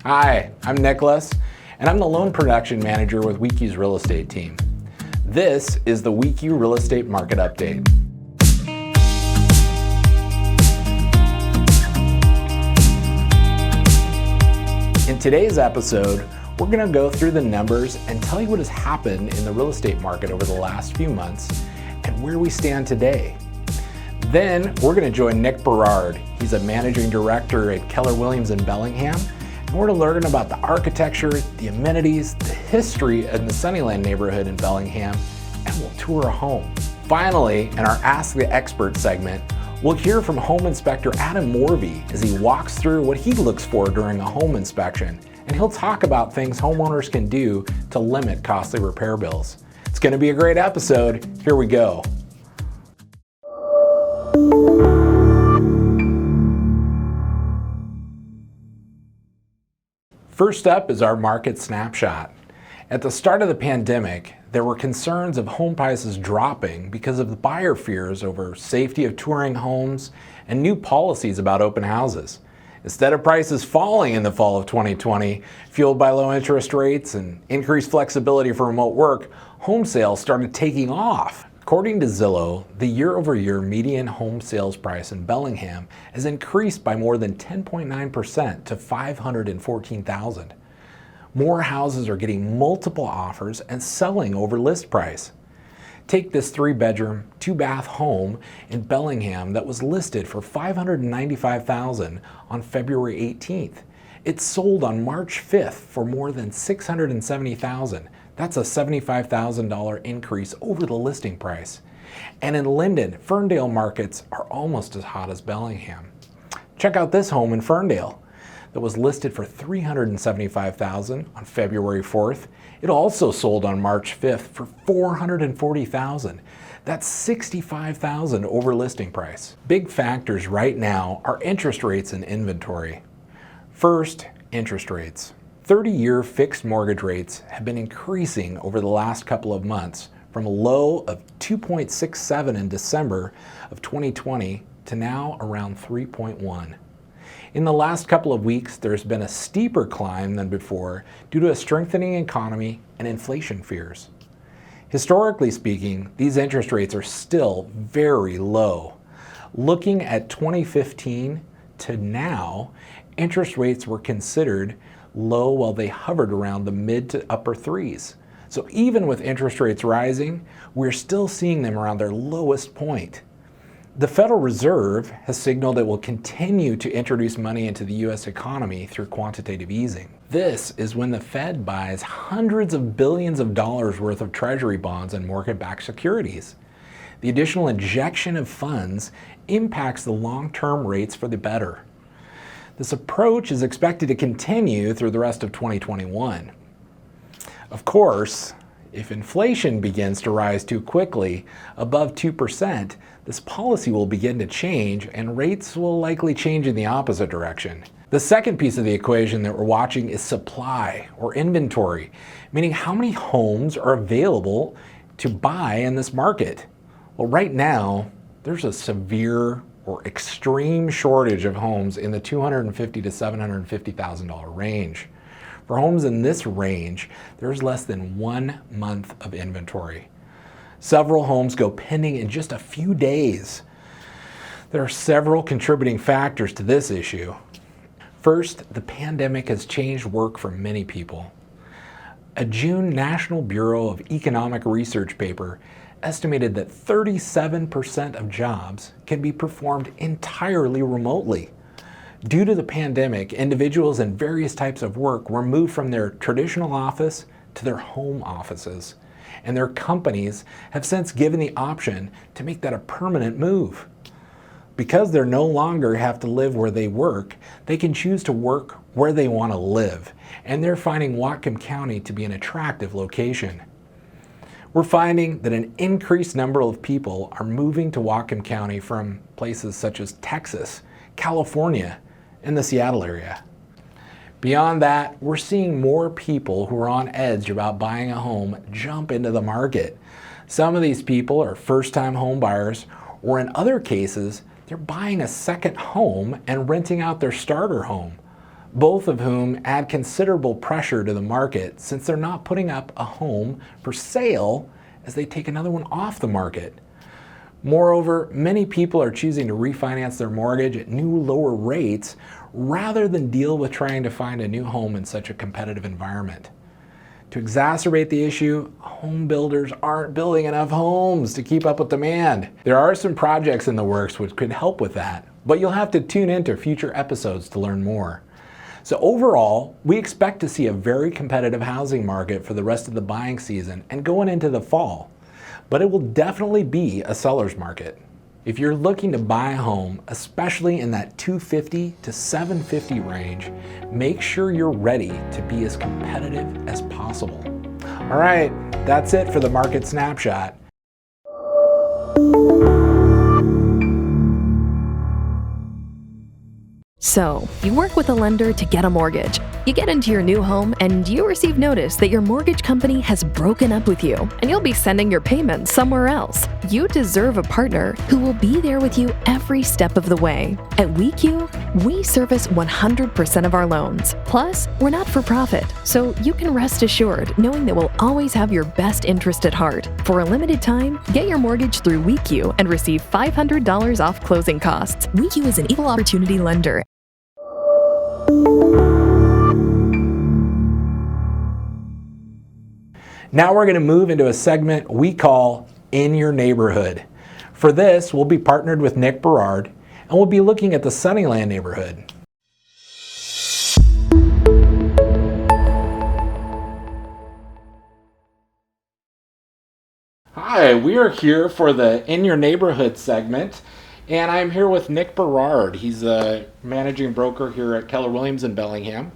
Hi, I'm Nicolas, and I'm the loan production manager with WECU's real estate team. This is the WECU Real Estate Market Update. In today's episode, we're going to go through the numbers and tell you what has happened in the real estate market over the last few months and where we stand today. Then we're going to join Nick Berard. He's a managing director at Keller Williams in Bellingham. And we're going to learn about the architecture, the amenities, the history in the Sunnyland Neighborhood in Bellingham, and we'll tour a home. Finally, in our Ask the Expert segment, we'll hear from Home Inspector Adam Morvee as he walks through what he looks for during a home inspection. And he'll talk about things homeowners can do to limit costly repair bills. It's going to be a great episode. Here we go. First up is our market snapshot. At the start of the pandemic, there were concerns of home prices dropping because of the buyer fears over safety of touring homes and new policies about open houses. Instead of prices falling in the fall of 2020, fueled by low interest rates and increased flexibility for remote work, home sales started taking off. According to Zillow, the year-over-year median home sales price in Bellingham has increased by more than 10.9% to $514,000. More houses are getting multiple offers and selling over list price. Take this 3-bedroom, 2-bath home in Bellingham that was listed for $595,000 on February 18th. It sold on March 5th for more than $670,000. That's a $75,000 increase over the listing price. And in Linden, Ferndale markets are almost as hot as Bellingham. Check out this home in Ferndale that was listed for $375,000 on February 4th. It also sold on March 5th for $440,000. That's $65,000 over listing price. Big factors right now are interest rates and inventory. First, interest rates. 30-year fixed mortgage rates have been increasing over the last couple of months from a low of 2.67 in December of 2020 to now around 3.1. In the last couple of weeks, there's been a steeper climb than before due to a strengthening economy and inflation fears. Historically speaking, these interest rates are still very low. Looking at 2015 to now, interest rates were considered low while they hovered around the mid to upper threes. So even with interest rates rising, we're still seeing them around their lowest point. The Federal Reserve has signaled it will continue to introduce money into the U.S. economy through quantitative easing. This is when the Fed buys hundreds of billions of dollars worth of Treasury bonds and mortgage-backed securities. The additional injection of funds impacts the long-term rates for the better. This approach is expected to continue through the rest of 2021. Of course, if inflation begins to rise too quickly, above 2%, this policy will begin to change and rates will likely change in the opposite direction. The second piece of the equation that we're watching is supply or inventory, meaning how many homes are available to buy in this market. Well, right now, there's a severe or extreme shortage of homes in the $250,000 to $750,000 range. For homes in this range, there's less than 1 month of inventory. Several homes go pending in just a few days. There are several contributing factors to this issue. First, the pandemic has changed work for many people. A June National Bureau of Economic Research paper estimated that 37% of jobs can be performed entirely remotely. Due to the pandemic, individuals in various types of work were moved from their traditional office to their home offices, and their companies have since given the option to make that a permanent move. Because they no longer have to live where they work, they can choose to work where they want to live, and they're finding Whatcom County to be an attractive location. We're finding that an increased number of people are moving to Whatcom County from places such as Texas, California, and the Seattle area. Beyond that, we're seeing more people who are on edge about buying a home jump into the market. Some of these people are first-time home buyers, or in other cases, they're buying a second home and renting out their starter home. both of whom add considerable pressure to the market since they're not putting up a home for sale as they take another one off the market. Moreover, many people are choosing to refinance their mortgage at new lower rates rather than deal with trying to find a new home in such a competitive environment. To exacerbate the issue, home builders aren't building enough homes to keep up with demand. There are some projects in the works which could help with that, but you'll have to tune into future episodes to learn more. So overall, we expect to see a very competitive housing market for the rest of the buying season and going into the fall. But it will definitely be a seller's market. If you're looking to buy a home, especially in that $250,000 to $750,000 range, make sure you're ready to be as competitive as possible. All right, that's it for the Market Snapshot. So, you work with a lender to get a mortgage. You get into your new home and you receive notice that your mortgage company has broken up with you and you'll be sending your payments somewhere else. You deserve a partner who will be there with you every step of the way. At WECU, we service 100% of our loans. Plus, we're not for profit, so you can rest assured knowing that we'll always have your best interest at heart. For a limited time, get your mortgage through WECU and receive $500 off closing costs. WECU is an equal opportunity lender. Now we're going to move into a segment we call In Your Neighborhood. For this, we'll be partnered with Nick Berard, and we'll be looking at the Sunnyland Neighborhood. Hi, we are here for the In Your Neighborhood segment, and I'm here with Nick Berard. He's a managing broker here at Keller Williams in Bellingham.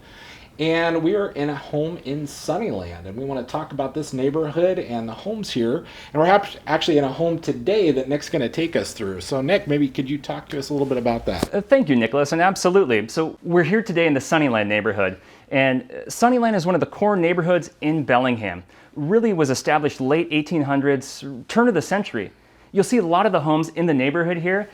And we are in a home in Sunnyland, and we want to talk about this neighborhood and the homes here. And we're actually in a home today that Nick's going to take us through. So Nick, maybe could you talk to us a little bit about that? Thank you, Nicholas, and absolutely. So we're here today in the Sunnyland neighborhood, and Sunnyland is one of the core neighborhoods in Bellingham. Really was established late 1800s, turn of the century. You'll see a lot of the homes in the neighborhood here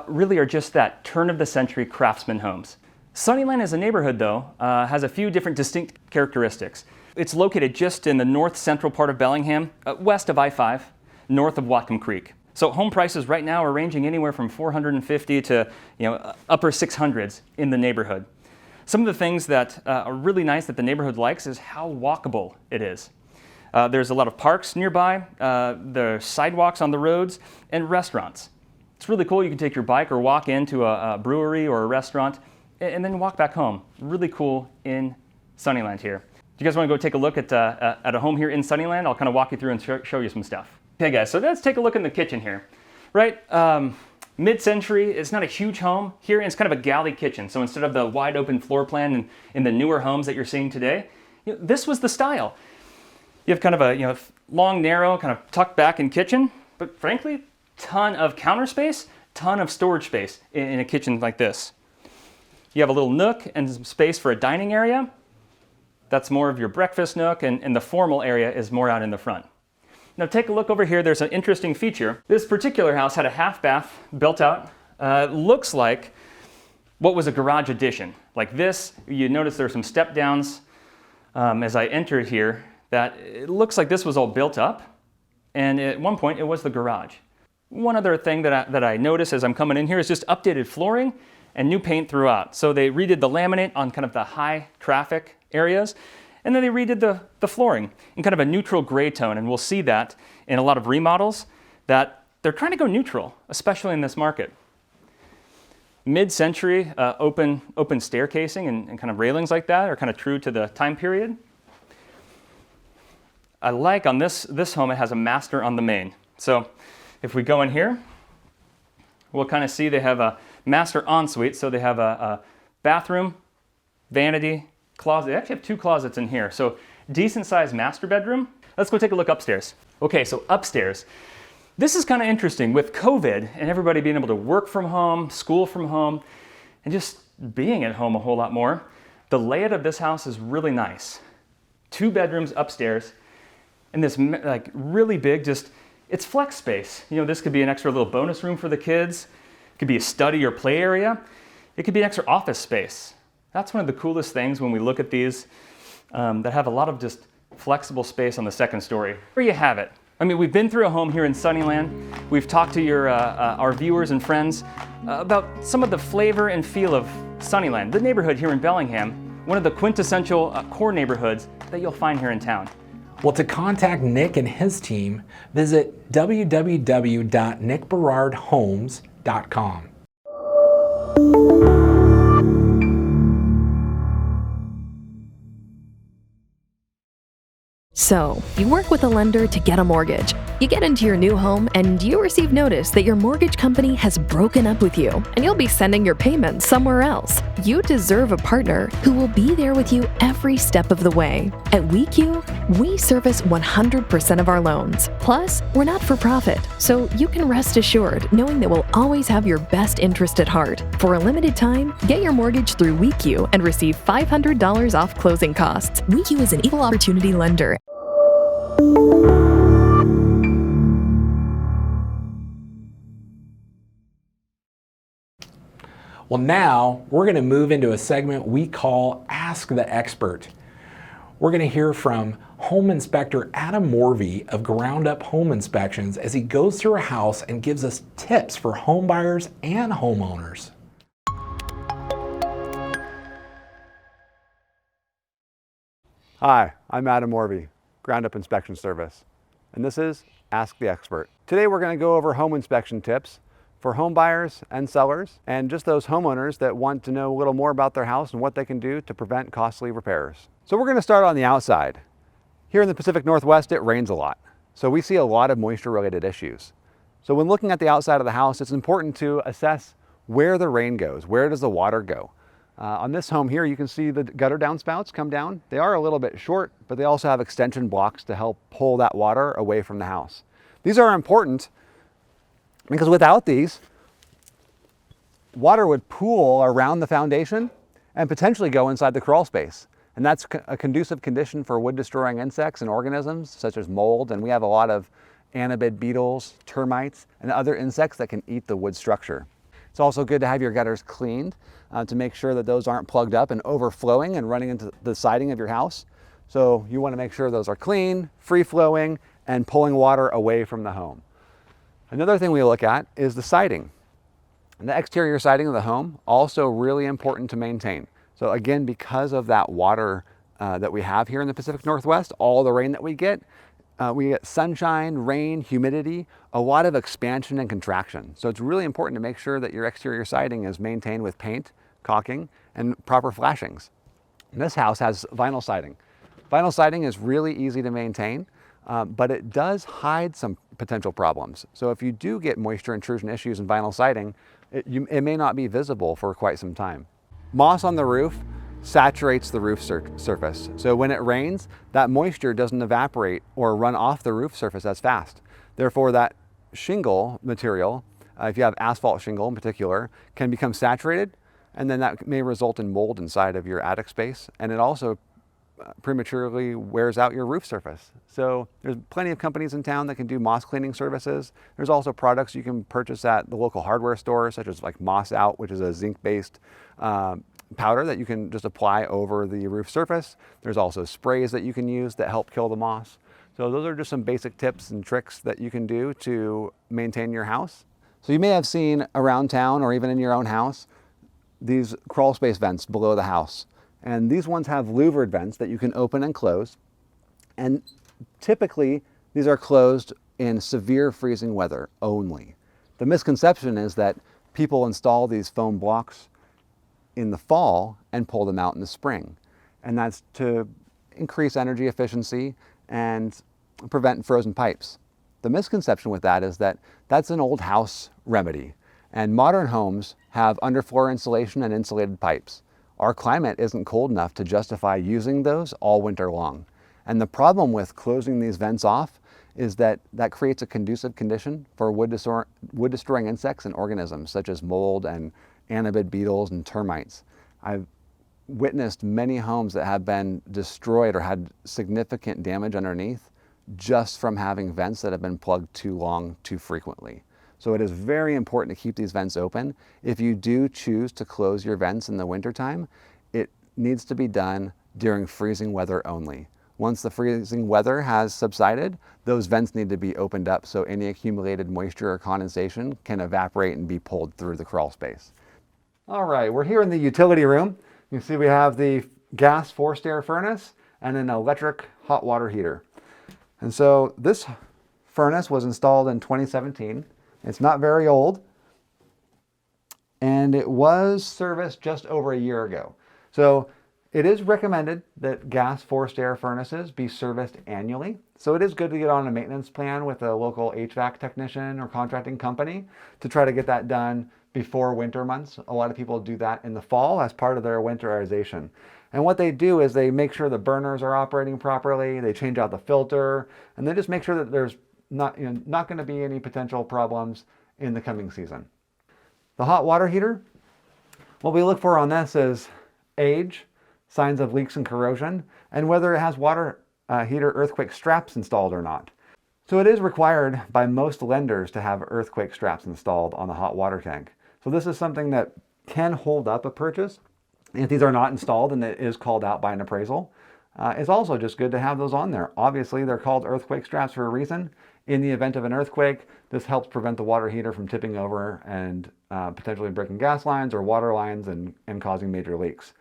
really are just that turn of the century craftsman homes. Sunnyland as a neighborhood, though, has a few different distinct characteristics. It's located just in the north central part of Bellingham, west of I-5, north of Whatcom Creek. So home prices right now are ranging anywhere from $450,000 to upper 600s in the neighborhood. Some of the things that are really nice that the neighborhood likes is how walkable it is. There's a lot of parks nearby, there's sidewalks on the roads, and restaurants. It's really cool. You can take your bike or walk into a brewery or a restaurant and then walk back home. Really cool in Sunnyland here. Do you guys want to go take a look at a home here in Sunnyland? I'll kind of walk you through and show you some stuff. Okay guys, so let's take a look in the kitchen here. Right, mid-century, it's not a huge home. Here it's kind of a galley kitchen. So instead of the wide open floor plan in the newer homes that you're seeing today, this was the style. You have kind of a long, narrow, kind of tucked back in kitchen, but frankly, ton of counter space, ton of storage space in a kitchen like this. You have a little nook and some space for a dining area. That's more of your breakfast nook, and the formal area is more out in the front. Now take a look over here. There's an interesting feature. This particular house had a half bath built out. Looks like what was a garage addition. Like this, you notice there's some step downs as I entered here that it looks like this was all built up, and at one point it was the garage. One other thing that I noticed as I'm coming in here is just updated flooring and new paint throughout. So they redid the laminate on kind of the high traffic areas, and then they redid the flooring in kind of a neutral gray tone, and we'll see that in a lot of remodels that they're trying to go neutral, especially in this market. Mid-century open staircasing and kind of railings like that are kind of true to the time period. I like on this home, it has a master on the main. So if we go in here, we'll kind of see they have a master ensuite. So they have a bathroom, vanity, closet. They actually have two closets in here. So decent sized master bedroom. Let's go take a look upstairs. Okay, so upstairs. This is kind of interesting with COVID and everybody being able to work from home, school from home, and just being at home a whole lot more. The layout of this house is really nice. 2 bedrooms upstairs, and this like really big, it's flex space. This could be an extra little bonus room for the kids. It could be a study or play area. It could be an extra office space. That's one of the coolest things when we look at these that have a lot of just flexible space on the second story. There you have it. I mean, we've been through a home here in Sunnyland. We've talked to our viewers and friends about some of the flavor and feel of Sunnyland, the neighborhood here in Bellingham, one of the quintessential core neighborhoods that you'll find here in town. Well, to contact Nick and his team, visit www.nickberardhomes.com. So, you work with a lender to get a mortgage. You get into your new home and you receive notice that your mortgage company has broken up with you and you'll be sending your payments somewhere else. You deserve a partner who will be there with you every step of the way. At WECU, we service 100% of our loans. Plus, we're not for profit, so you can rest assured knowing that we'll always have your best interest at heart. For a limited time, get your mortgage through WECU and receive $500 off closing costs. WECU is an equal opportunity lender. Well, now we're going to move into a segment we call Ask the Expert. We're going to hear from Home Inspector Adam Morvee of Ground Up Home Inspections as he goes through a house and gives us tips for home buyers and homeowners. Hi, I'm Adam Morvee, Ground Up Inspection Service, and this is Ask the Expert. Today we're going to go over home inspection tips for home buyers and sellers, and just those homeowners that want to know a little more about their house and what they can do to prevent costly repairs. So we're going to start on the outside. Here in the Pacific Northwest, it rains a lot, so we see a lot of moisture-related issues. So when looking at the outside of the house, it's important to assess where the rain goes, where does the water go. On this home here, you can see the gutter downspouts come down. They are a little bit short, but they also have extension blocks to help pull that water away from the house. These are important because without these, water would pool around the foundation and potentially go inside the crawl space. And that's a conducive condition for wood-destroying insects and organisms such as mold, and we have a lot of annabid beetles, termites, and other insects that can eat the wood structure. It's also good to have your gutters cleaned to make sure that those aren't plugged up and overflowing and running into the siding of your house. So you want to make sure those are clean, free-flowing, and pulling water away from the home. Another thing we look at is the siding. And the exterior siding of the home, also really important to maintain. So again, because of that water that we have here in the Pacific Northwest, all the rain that we get sunshine, rain, humidity, a lot of expansion and contraction. So it's really important to make sure that your exterior siding is maintained with paint, caulking, and proper flashings. And this house has vinyl siding. Vinyl siding is really easy to maintain, but it does hide some potential problems. So if you do get moisture intrusion issues in vinyl siding, it may not be visible for quite some time. Moss on the roof saturates the roof surface. So when it rains, that moisture doesn't evaporate or run off the roof surface as fast. Therefore, that shingle material, if you have asphalt shingle in particular, can become saturated, and then that may result in mold inside of your attic space. And it also prematurely wears out your roof surface. So there's plenty of companies in town that can do moss cleaning services. There's also products you can purchase at the local hardware store, such as like Moss Out, which is a zinc-based powder that you can just apply over the roof surface. There's also sprays that you can use that help kill the moss. So those are just some basic tips and tricks that you can do to maintain your house. So you may have seen around town or even in your own house these crawl space vents below the house. And these ones have louvered vents that you can open and close. And typically, these are closed in severe freezing weather only. The misconception is that people install these foam blocks in the fall and pull them out in the spring. And that's to increase energy efficiency and prevent frozen pipes. The misconception with that is that that's an old house remedy. And modern homes have underfloor insulation and insulated pipes. Our climate isn't cold enough to justify using those all winter long. And the problem with closing these vents off is that that creates a conducive condition for wood-destroying insects and organisms such as mold and annabid beetles and termites. I've witnessed many homes that have been destroyed or had significant damage underneath just from having vents that have been plugged too long, too frequently. So it is very important to keep these vents open. If you do choose to close your vents in the wintertime, it needs to be done during freezing weather only. Once the freezing weather has subsided, those vents need to be opened up so any accumulated moisture or condensation can evaporate and be pulled through the crawl space. All right, we're here in the utility room. You can see we have the gas forced air furnace and an electric hot water heater. And so this furnace was installed in 2017. It's not very old, and it was serviced just over a year ago. So it is recommended that gas forced air furnaces be serviced annually. So it is good to get on a maintenance plan with a local HVAC technician or contracting company to try to get that done before winter months. A lot of people do that in the fall as part of their winterization. And what they do is they make sure the burners are operating properly, they change out the filter, and they just make sure that there's not going to be any potential problems in the coming season. The hot water heater, what we look for on this is age, signs of leaks and corrosion, and whether it has water heater earthquake straps installed or not. So it is required by most lenders to have earthquake straps installed on the hot water tank. So this is something that can hold up a purchase. If these are not installed and it is called out by an appraisal, it's also just good to have those on there. Obviously, they're called earthquake straps for a reason. In the event of an earthquake, this helps prevent the water heater from tipping over and potentially breaking gas lines or water lines and causing major leaks.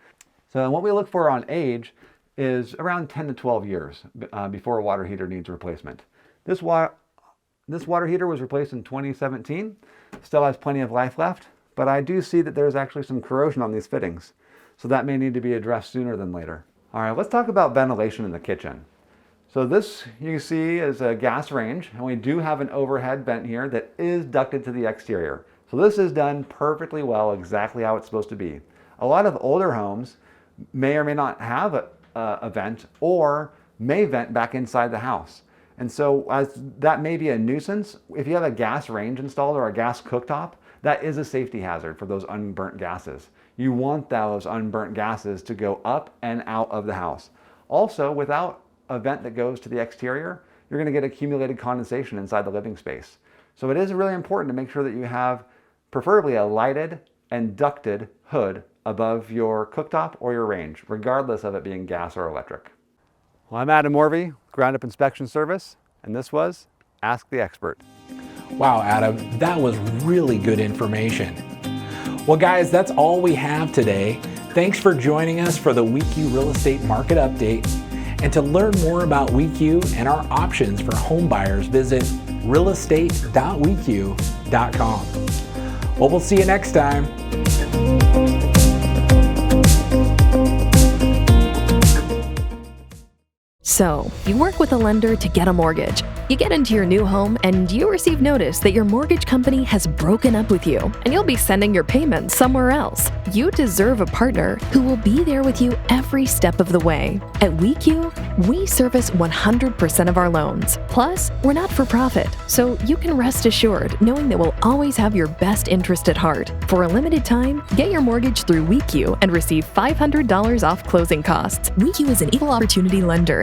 So what we look for on age is around 10 to 12 years before a water heater needs replacement. This water heater was replaced in 2017, still has plenty of life left, but I do see that there's actually some corrosion on these fittings. So that may need to be addressed sooner than later. All right, let's talk about ventilation in the kitchen. So this you see is a gas range, and we do have an overhead vent here that is ducted to the exterior. So this is done perfectly well, exactly how it's supposed to be. A lot of older homes may or may not have a vent or may vent back inside the house. And so as that may be a nuisance, if you have a gas range installed or a gas cooktop, that is a safety hazard for those unburnt gases. You want those unburnt gases to go up and out of the house. Also, without a vent that goes to the exterior, you're going to get accumulated condensation inside the living space. So it is really important to make sure that you have preferably a lighted and ducted hood above your cooktop or your range, regardless of it being gas or electric. Well, I'm Adam Morvee, Ground Up Inspection Service, and this was Ask the Expert. Wow, Adam, that was really good information. Well, guys, that's all we have today. Thanks for joining us for the WECU Real Estate Market Update. And to learn more about WECU and our options for home buyers, visit realestate.wecu.com. Well, we'll see you next time. So, you work with a lender to get a mortgage. You get into your new home and you receive notice that your mortgage company has broken up with you and you'll be sending your payments somewhere else. You deserve a partner who will be there with you every step of the way. At WECU, we service 100% of our loans. Plus, we're not for profit, so you can rest assured knowing that we'll always have your best interest at heart. For a limited time, get your mortgage through WECU and receive $500 off closing costs. WECU is an equal opportunity lender